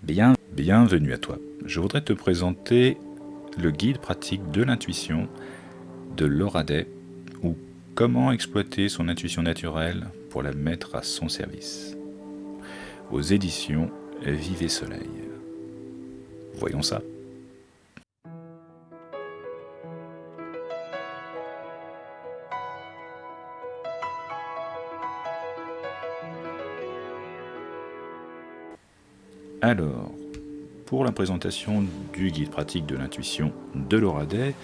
Bienvenue à toi. Je voudrais te présenter le guide pratique de l'intuition de Laura Day, ou comment exploiter son intuition naturelle pour la mettre à son service. Aux éditions Vive et Soleil. Voyons ça. Alors, pour la présentation du guide pratique de l'intuition de Laura Day,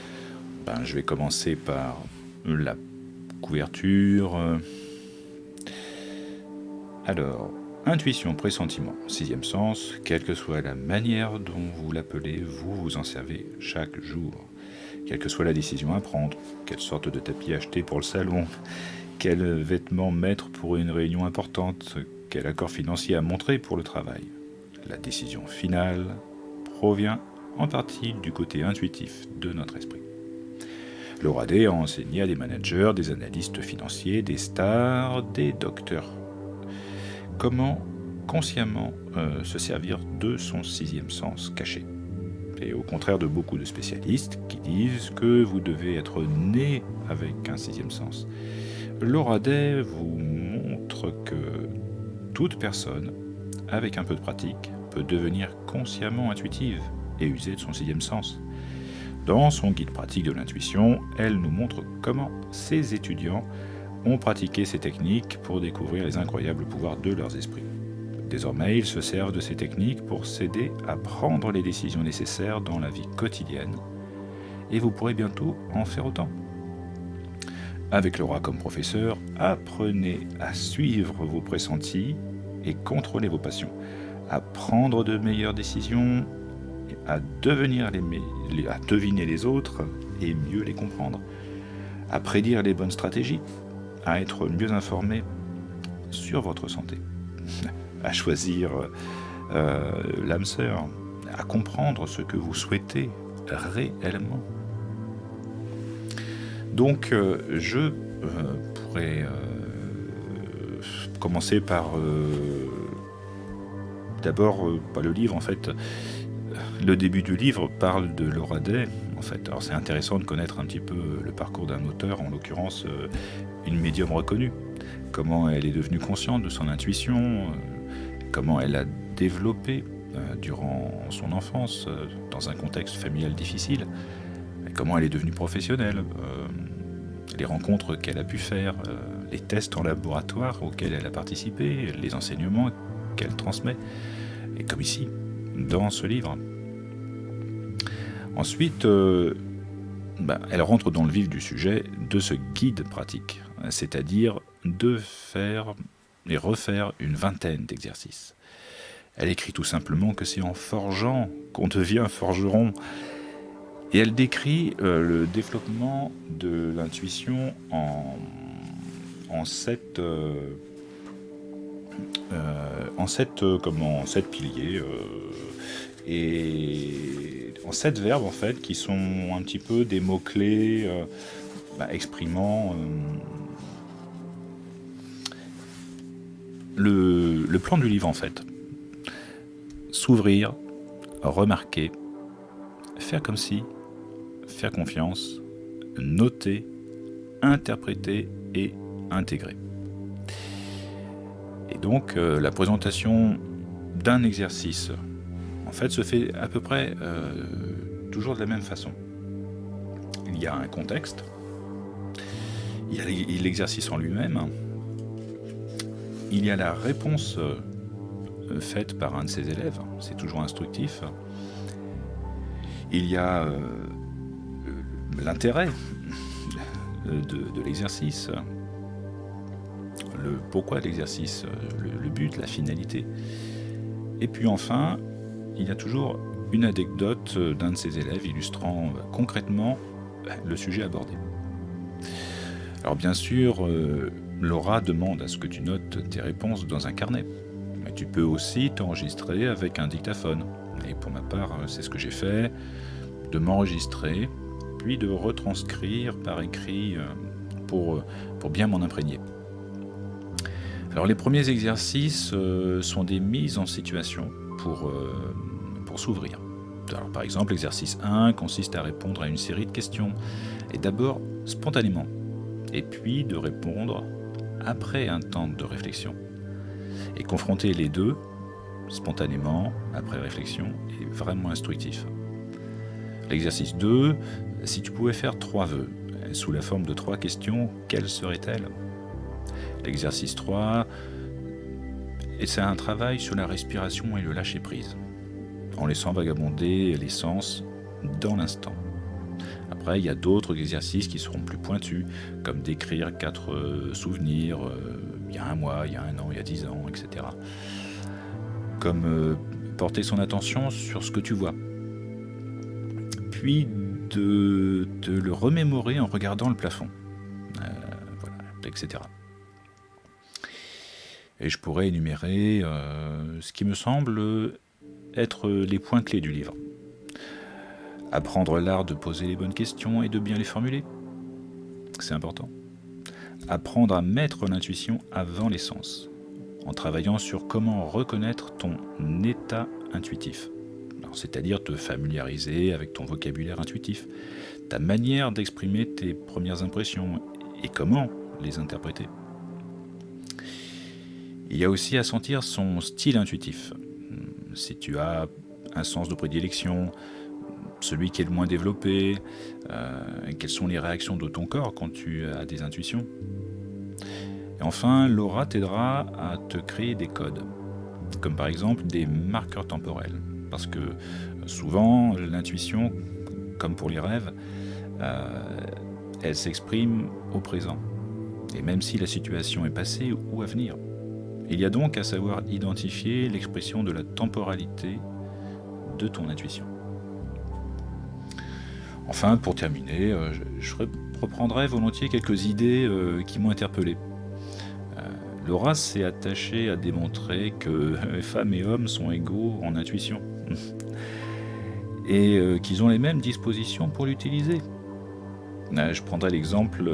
je vais commencer par la couverture. Alors, intuition, pressentiment, sixième sens, quelle que soit la manière dont vous l'appelez, vous vous en servez chaque jour. Quelle que soit la décision à prendre, quelle sorte de tapis acheter pour le salon, quel vêtement mettre pour une réunion importante, quel accord financier à montrer pour le travail. La décision finale provient en partie du côté intuitif de notre esprit. Laura Day a enseigné à des managers, des analystes financiers, des stars, des docteurs. Comment consciemment se servir de son sixième sens caché. Et au contraire de beaucoup de spécialistes qui disent que vous devez être né avec un sixième sens. Laura Day vous montre que toute personne, avec un peu de pratique, peut devenir consciemment intuitive et user de son sixième sens. Dans son guide pratique de l'intuition, elle nous montre comment ses étudiants ont pratiqué ces techniques pour découvrir les incroyables pouvoirs de leurs esprits. Désormais, ils se servent de ces techniques pour s'aider à prendre les décisions nécessaires dans la vie quotidienne. Et vous pourrez bientôt en faire autant. Avec Laura comme professeur, apprenez à suivre vos pressentis et contrôler vos passions, à prendre de meilleures décisions, à deviner les autres et mieux les comprendre, à prédire les bonnes stratégies, à être mieux informé sur votre santé, à choisir l'âme sœur, à comprendre ce que vous souhaitez réellement. Donc je pourrais commencer par d'abord le livre en fait. Le début du livre parle de Laura Day, en fait. Alors c'est intéressant de connaître un petit peu le parcours d'un auteur, en l'occurrence une médium reconnue. Comment elle est devenue consciente de son intuition, comment elle a développé durant son enfance, dans un contexte familial difficile, comment elle est devenue professionnelle, les rencontres qu'elle a pu faire, les tests en laboratoire auxquels elle a participé, les enseignements qu'elle transmet, et comme ici, dans ce livre. Ensuite, elle rentre dans le vif du sujet de ce guide pratique, c'est-à-dire de faire et refaire une vingtaine d'exercices. Elle écrit tout simplement que c'est en forgeant qu'on devient forgeron. Et elle décrit le développement de l'intuition en sept piliers et en 7 verbes en fait qui sont un petit peu des mots-clés exprimant le plan du livre en fait. S'ouvrir, remarquer, faire comme si, faire confiance, noter, interpréter et intégrer. Et donc la présentation d'un exercice en fait se fait à peu près toujours de la même façon. Il y a un contexte, il y a l'exercice en lui-même, il y a la réponse faite par un de ses élèves, c'est toujours instructif, il y a l'intérêt de l'exercice, le pourquoi de l'exercice, le but, la finalité. Et puis enfin, il y a toujours une anecdote d'un de ses élèves illustrant concrètement le sujet abordé. Alors bien sûr, Laura demande à ce que tu notes tes réponses dans un carnet. Mais tu peux aussi t'enregistrer avec un dictaphone. Et pour ma part, c'est ce que j'ai fait, de m'enregistrer, puis de retranscrire par écrit pour bien m'en imprégner. Alors les premiers exercices sont des mises en situation pour s'ouvrir. Alors, par exemple, l'exercice 1 consiste à répondre à une série de questions, et d'abord spontanément, et puis de répondre après un temps de réflexion. Et confronter les deux, spontanément, après réflexion, est vraiment instructif. L'exercice 2, si tu pouvais faire 3 vœux, sous la forme de 3 questions, quelles seraient-elles ? L'exercice 3, et c'est un travail sur la respiration et le lâcher-prise, en laissant vagabonder les sens dans l'instant. Après, il y a d'autres exercices qui seront plus pointus, comme décrire 4 souvenirs, il y a un mois, il y a un an, il y a 10 ans, etc. Comme porter son attention sur ce que tu vois. Puis de le remémorer en regardant le plafond, voilà, etc. Et je pourrais énumérer ce qui me semble être les points clés du livre. Apprendre l'art de poser les bonnes questions et de bien les formuler. C'est important. Apprendre à mettre l'intuition avant les sens, en travaillant sur comment reconnaître ton état intuitif. Alors, c'est-à-dire te familiariser avec ton vocabulaire intuitif, ta manière d'exprimer tes premières impressions et comment les interpréter. Il y a aussi à sentir son style intuitif. Si tu as un sens de prédilection, celui qui est le moins développé, quelles sont les réactions de ton corps quand tu as des intuitions. Et enfin, l'aura t'aidera à te créer des codes, comme par exemple des marqueurs temporels. Parce que souvent, l'intuition, comme pour les rêves, elle s'exprime au présent, et même si la situation est passée ou à venir. Il y a donc à savoir identifier l'expression de la temporalité de ton intuition. Enfin, pour terminer, je reprendrai volontiers quelques idées qui m'ont interpellé. L'aura s'est attachée à démontrer que femmes et hommes sont égaux en intuition et qu'ils ont les mêmes dispositions pour l'utiliser. Je prendrai l'exemple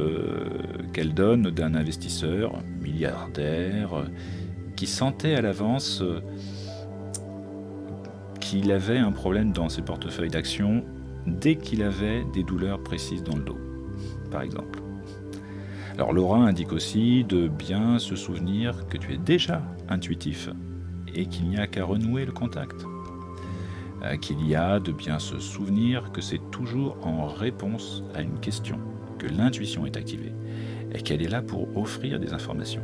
qu'elle donne d'un investisseur milliardaire qui sentait à l'avance qu'il avait un problème dans ses portefeuilles d'actions dès qu'il avait des douleurs précises dans le dos, par exemple. Alors l'aura indique aussi de bien se souvenir que tu es déjà intuitif et qu'il n'y a qu'à renouer le contact. Qu'il y a de bien se souvenir que c'est toujours en réponse à une question que l'intuition est activée et qu'elle est là pour offrir des informations.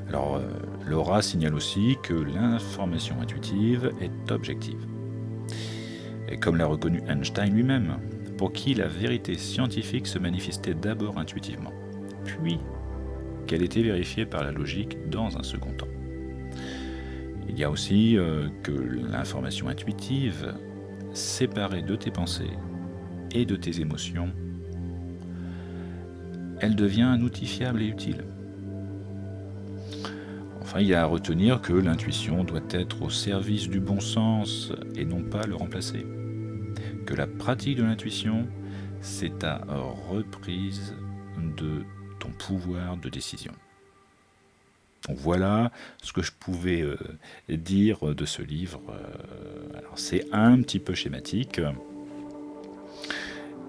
Alors, l'aura signale aussi que l'information intuitive est objective. Et comme l'a reconnu Einstein lui-même, pour qui la vérité scientifique se manifestait d'abord intuitivement, puis qu'elle était vérifiée par la logique dans un second temps. Il y a aussi que l'information intuitive, séparée de tes pensées et de tes émotions, elle devient un outil fiable et utile. Enfin, il y a à retenir que l'intuition doit être au service du bon sens et non pas le remplacer. Que la pratique de l'intuition, c'est ta reprise de ton pouvoir de décision. Donc voilà ce que je pouvais dire de ce livre. Alors c'est un petit peu schématique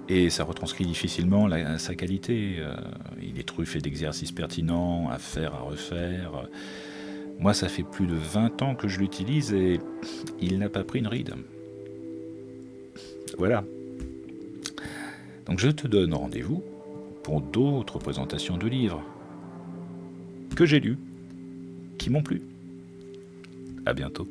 et ça retranscrit difficilement sa qualité. Il est truffé d'exercices pertinents à faire, à refaire. Moi, ça fait plus de 20 ans que je l'utilise et il n'a pas pris une ride. Voilà. Donc je te donne rendez-vous pour d'autres présentations de livres que j'ai lus, qui m'ont plu. À bientôt.